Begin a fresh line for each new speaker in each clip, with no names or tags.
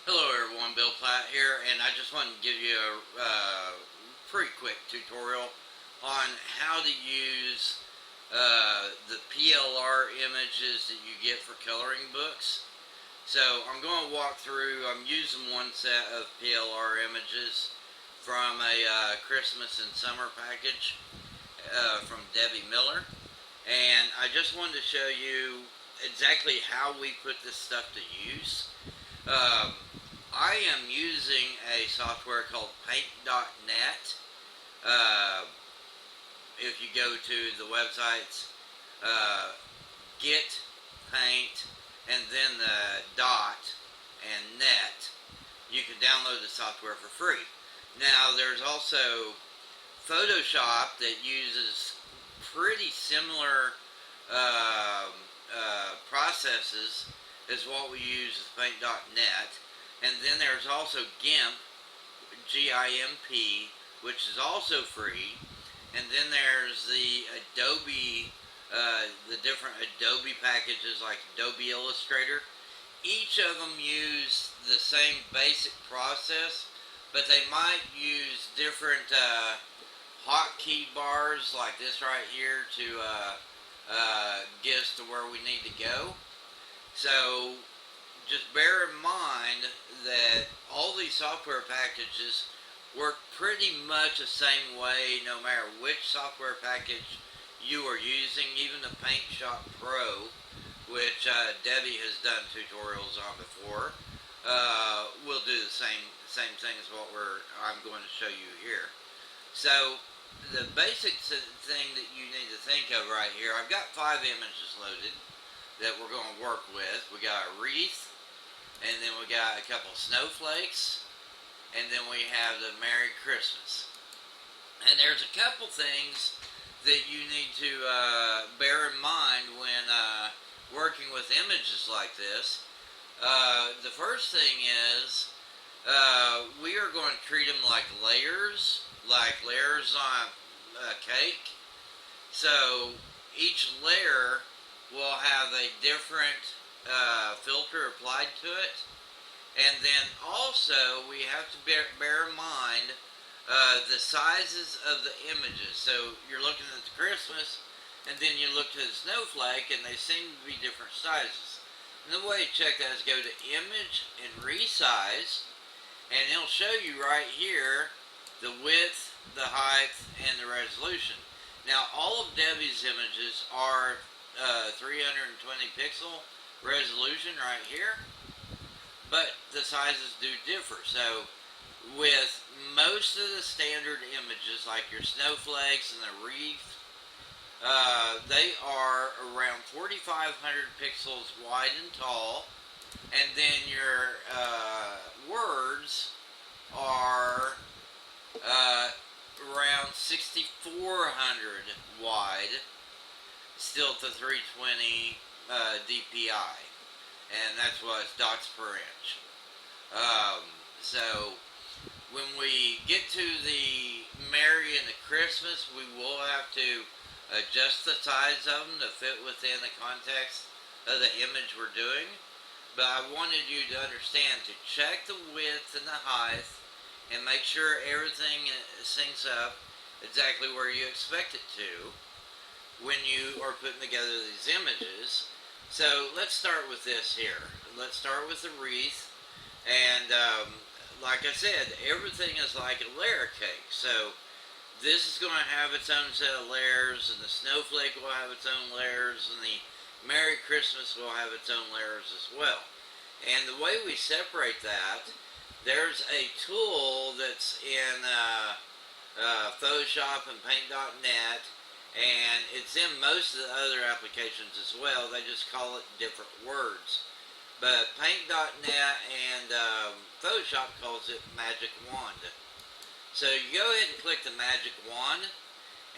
Hello everyone, Bill Platt here, and I just wanted to give you a pretty quick tutorial on how to use the PLR images that you get for coloring books. So I'm going to walk through, I'm using one set of PLR images from a Christmas and summer package from Debbie Miller, and I just wanted to show you exactly how we put this stuff to use. I am using a software called Paint.net. If you go to the websites, Get Paint and then the dot and net, you can download the software for free. Now there's also Photoshop that uses pretty similar processes as what we use with Paint.net. And then there's also GIMP, G-I-M-P, which is also free. And then there's the Adobe, the different Adobe packages like Adobe Illustrator. Each of them use the same basic process, but they might use different hotkey bars like this right here to get us to where we need to go. So just bear in mind that all these software packages work pretty much the same way no matter which software package you are using. Even the Paint Shop Pro, which Debbie has done tutorials on before, will do the same thing as what I'm going to show you here. So the basic thing that you need to think of right here, I've got 5 images loaded that we're going to work with. We got a wreath, and then we got a couple snowflakes, and then we have the Merry Christmas. And there's a couple things that you need to bear in mind when working with images like this. The first thing is we are going to treat them like layers on a cake. So each layer will have a different filter applied to it, and then also we have to bear in mind the sizes of the images. So you're looking at the Christmas, and then you look to the snowflake, and they seem to be different sizes. And the way to check that is go to Image and Resize, and it'll show you right here the width, the height, and the resolution. Now all of Debbie's images are 320 pixel resolution right here, but the sizes do differ. So with most of the standard images like your snowflakes and the wreath, they are around 4,500 pixels wide and tall, and then your words are around 6,400 wide, still at the 320 DPI, and that's what it's dots per inch. So when we get to the Merry and the Christmas, we will have to adjust the size of them to fit within the context of the image we're doing. But I wanted you to understand to check the width and the height and make sure everything syncs up exactly where you expect it to when you are putting together these images. So let's start with this here. Let's start with the wreath, and like I said, everything is like a layer cake. So this is going to have its own set of layers, and the snowflake will have its own layers, and the Merry Christmas will have its own layers as well. And the way we separate that, there's a tool that's in Photoshop and Paint.net, and it's in most of the other applications as well. They just call it different words. But Paint.net and Photoshop calls it Magic Wand. So you go ahead and click the Magic Wand,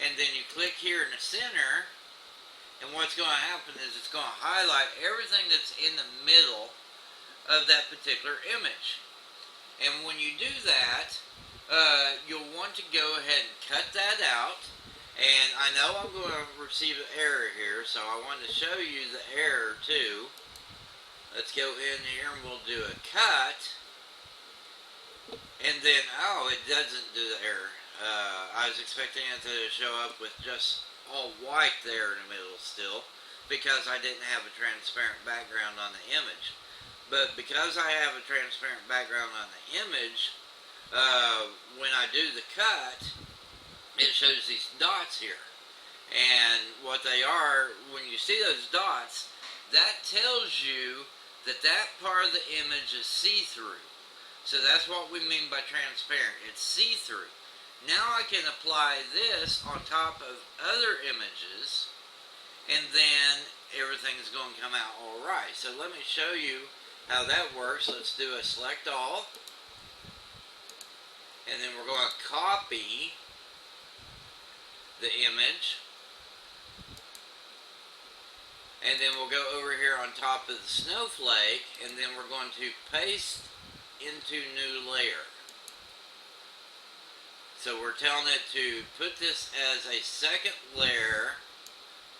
and then you click here in the center, and what's going to happen is it's going to highlight everything that's in the middle of that particular image. And when you do that, you'll want to go ahead and cut that out. And I know I'm going to receive an error here, so I wanted to show you the error too. Let's go in here and we'll do a cut. And then, oh, it doesn't do the error. I was expecting it to show up with just all white there in the middle still, because I didn't have a transparent background on the image. But because I have a transparent background on the image, when I do the cut, it shows these dots here. And what they are, when you see those dots, that tells you that that part of the image is see-through. So that's what we mean by transparent. It's see-through. Now I can apply this on top of other images, and then everything's going to come out all right. So let me show you how that works. Let's do a select all, and then we're going to copy the image, and then we'll go over here on top of the snowflake, and then we're going to paste into new layer. So we're telling it to put this as a second layer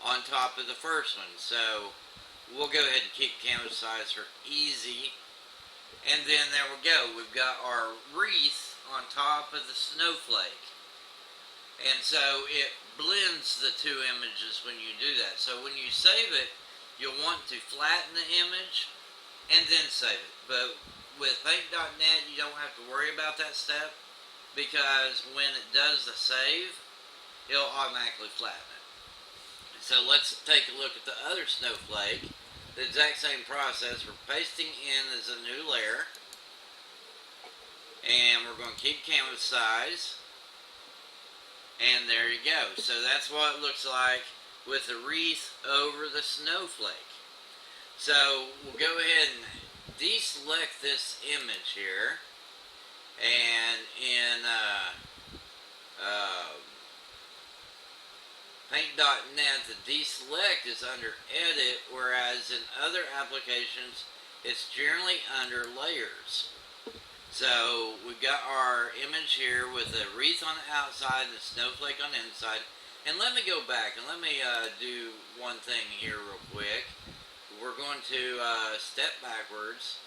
on top of the first one. So we'll go ahead and keep canvas size for easy. And then there we go. We've got our wreath on top of the snowflake. And so it blends the two images when you do that. So when you save it, you'll want to flatten the image and then save it. But with Paint.net, you don't have to worry about that step, because when it does the save, it'll automatically flatten it. So let's take a look at the other snowflake. The exact same process. We're pasting in as a new layer, and we're going to keep canvas size, and there you go. So that's what it looks like with the wreath over the snowflake. So we'll go ahead and deselect this image here, and in Paint.net, the deselect is under edit, whereas in other applications it's generally under layers. So we've got our image here with a wreath on the outside and a snowflake on the inside. And let me go back and let me do one thing here real quick. We're going to step backwards.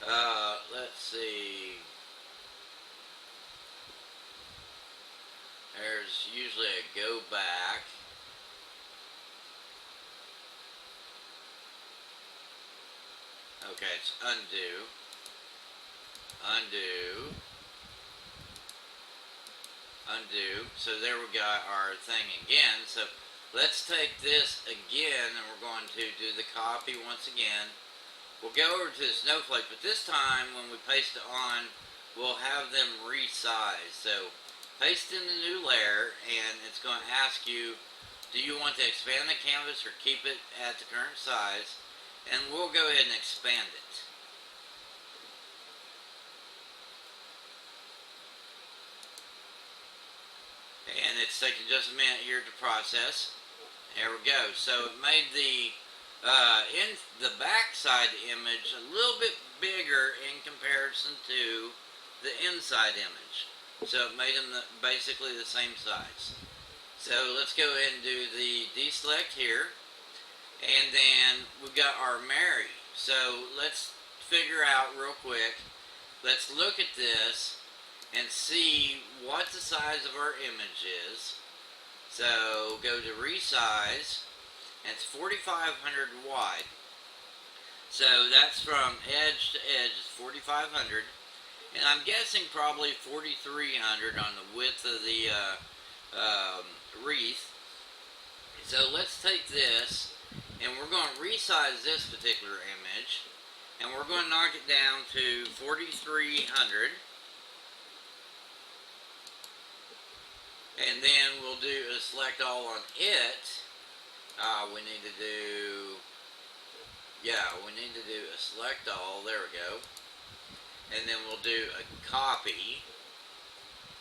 Let's see. There's usually a go back. Okay, it's undo. Undo. Undo. So there we got our thing again. So let's take this again, and we're going to do the copy once again. We'll go over to the snowflake, but this time when we paste it on, we'll have them resized. So paste in the new layer, and it's going to ask you, do you want to expand the canvas or keep it at the current size? And we'll go ahead and expand it. And it's taking just a minute here to process. There we go. So it made the back side image a little bit bigger in comparison to the inside image. So it made them basically the same size. So let's go ahead and do the deselect here. And then we've got our Mary. So let's figure out real quick. Let's look at this and see what the size of our image is. So go to resize, and it's 4,500 wide. So that's from edge to edge is 4,500, and I'm guessing probably 4,300 on the width of the wreath. So let's take this, and we're going to resize this particular image, and we're going to knock it down to 4,300. And then we'll do a select all on it. We need to do a select all. There we go. And then we'll do a copy.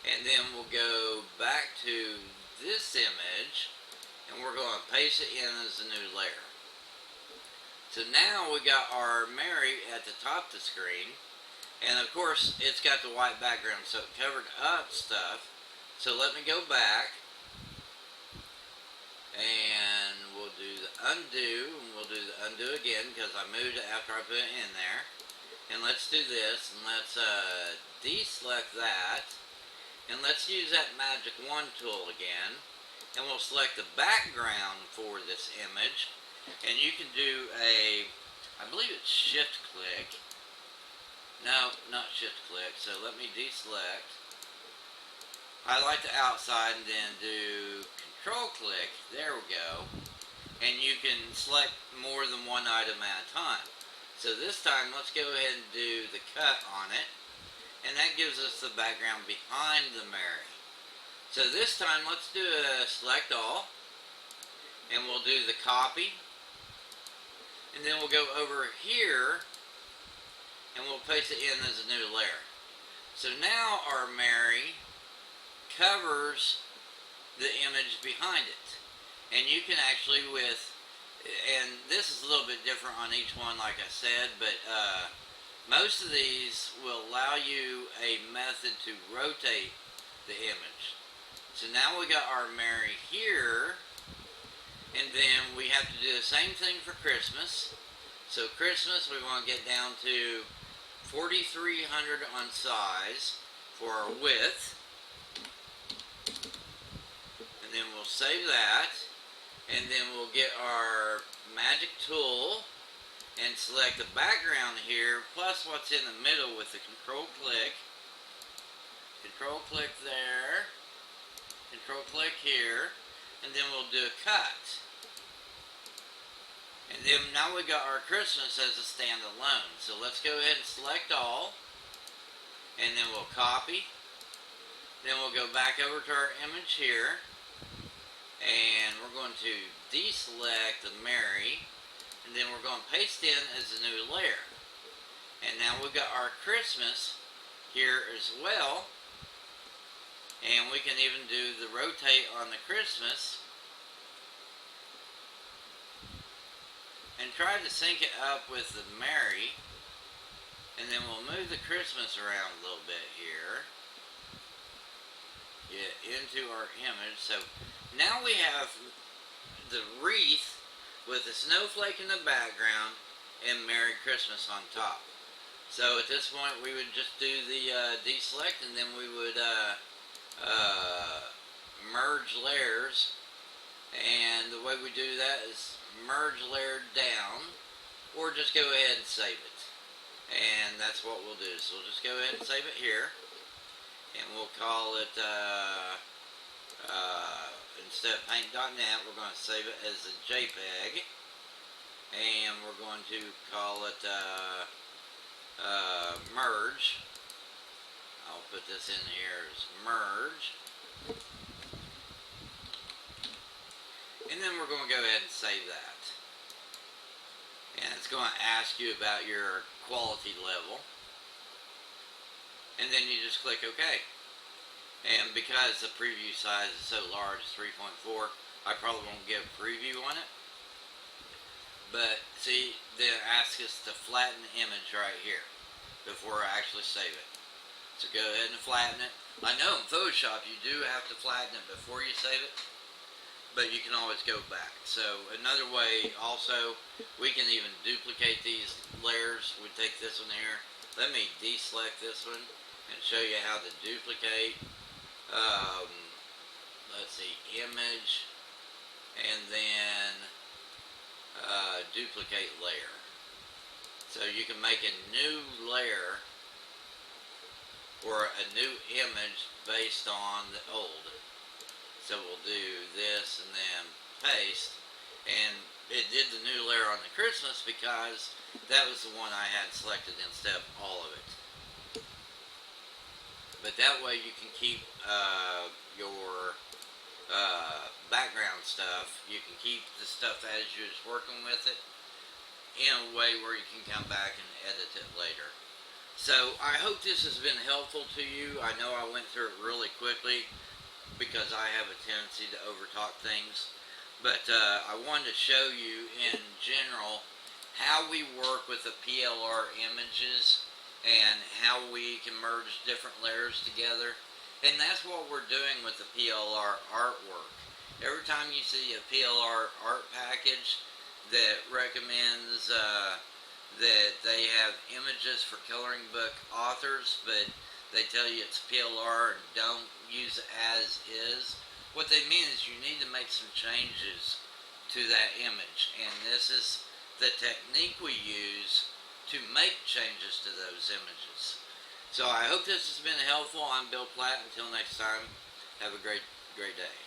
And then we'll go back to this image, and we're going to paste it in as a new layer. So now we got our Mary at the top of the screen. And of course, it's got the white background, so it covered up stuff. So let me go back, and we'll do the undo, and we'll do the undo again because I moved it after I put it in there. And let's do this, and let's deselect that, and let's use that magic wand tool again, and we'll select the background for this image, and you can do I believe it's shift click. No, not shift click, so let me deselect. I like the outside and then do control click, there we go, and you can select more than one item at a time. So this time let's go ahead and do the cut on it, and that gives us the background behind the Mary. So this time let's do a select all, and we'll do the copy, and then we'll go over here and we'll paste it in as a new layer. So now our Mary covers the image behind it, and you can actually and this is a little bit different on each one, like I said, but most of these will allow you a method to rotate the image. So now we got our Mary here, and then we have to do the same thing for Christmas. So Christmas, we want to get down to 4300 on size for our width, and then we'll save that. And then we'll get our magic tool and select the background here, plus what's in the middle with the control click there, control click here, and then we'll do a cut. And then now we got our Christmas as a standalone. So let's go ahead and select all, and then we'll copy. Then we'll go back over to our image here, and we're going to deselect the Mary, and then we're going to paste in as a new layer. And now we've got our Christmas here as well, and we can even do the rotate on the Christmas and try to sync it up with the Mary, and then we'll move the Christmas around a little bit here, get into our image. So now we have the wreath with a snowflake in the background and Merry Christmas on top. So at this point we would just do the deselect, and then we would merge layers, and the way we do that is merge layer down, or just go ahead and save it. And that's what we'll do. So we'll just go ahead and save it here, and we'll call it instead of paint.net, we're going to save it as a JPEG, and we're going to call it merge. I'll put this in here as merge, and then we're going to go ahead and save that. And it's going to ask you about your quality level, and then you just click OK. And because the preview size is so large, 3.4, I probably won't give a preview on it. But see, then it asks us to flatten the image right here before I actually save it. So go ahead and flatten it. I know in Photoshop you do have to flatten it before you save it, but you can always go back. So another way also, we can even duplicate these layers. We take this one here. Let me deselect this one and show you how to duplicate. Let's see, image, and then duplicate layer. So you can make a new layer or a new image based on the old. So we'll do this and then paste, and it did the new layer on the Christmas because that was the one I had selected instead of all of it. But that way you can keep your background stuff. You can keep the stuff as you're just working with it in a way where you can come back and edit it later. So I hope this has been helpful to you. I know I went through it really quickly because I have a tendency to overtalk things. But I wanted to show you in general how we work with the PLR images and how we can merge different layers together. And that's what we're doing with the PLR artwork. Every time you see a PLR art package that recommends that they have images for coloring book authors, but they tell you it's PLR and don't use it as is. What they mean is you need to make some changes to that image, and this is the technique we use to make changes to those images. So I hope this has been helpful. I'm Bill Platt. Until next time, have a great day.